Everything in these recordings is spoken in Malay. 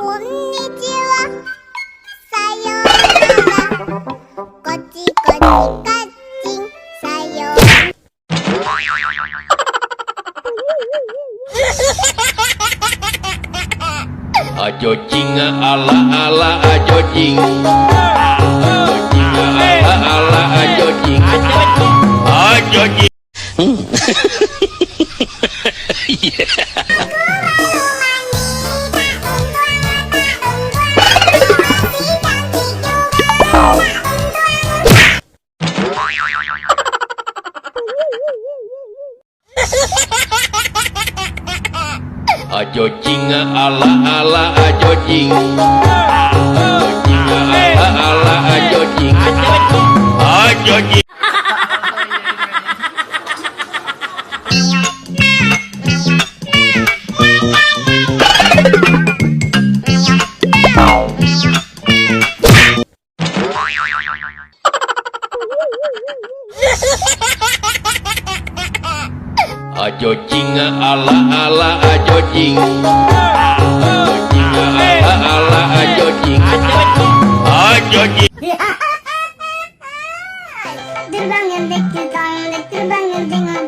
Konnichiwa, sayonara, kochi kochi kacing, sayonara. Ajo jing ala ala ajo jing. Ajo jing ala ala ajo jing. Ajo jing. Ajo jing ala ala ajo jing. Ajo jing ala ala ajo jing. Ajo jing. Ajo jing ala ala ajo jing. Ajo jing ala ala ajo jing. Ajo jing. Terbang yang terbang, terbang yang tinggal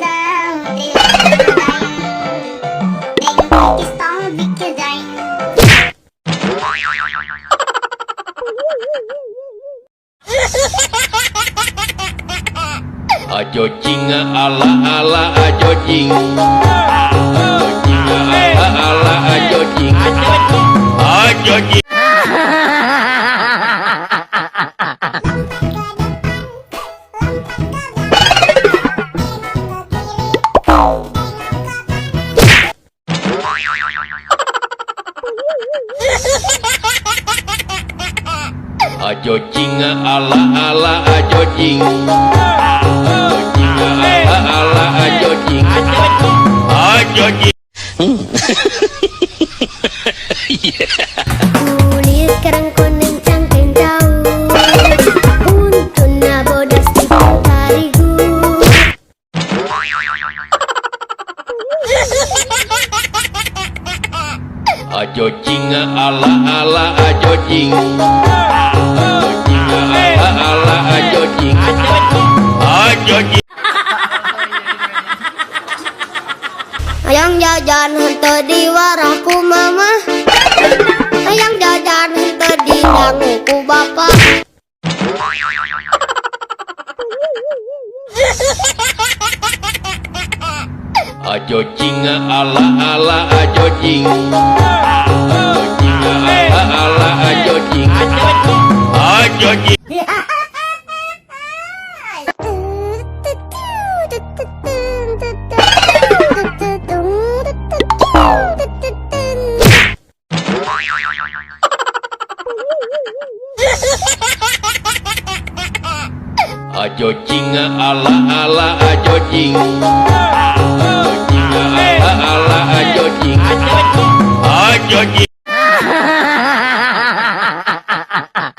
Ajo jing ala ala ajo jing. Ajo jing ala ala ajo jing. Ajo jing. Ajo jing ala ala ajo jing. Ajo jing ala ala ajo jing. Ajo jing. Kulit kerang kuning cangkeng jauh, untuna bodas di tarigu. Ajo jing ala ala ajo jing. Ajo jing ala ala ajo jing. Ajo jing. Ayang jajan henteu di warahku mama, ayang jajan henteu di danguku bapa. Ajo jing ala ala ajo jing. Ajo jing ala ala ajo jing. Ajo jing. Ajo jing ala ala ajo jing.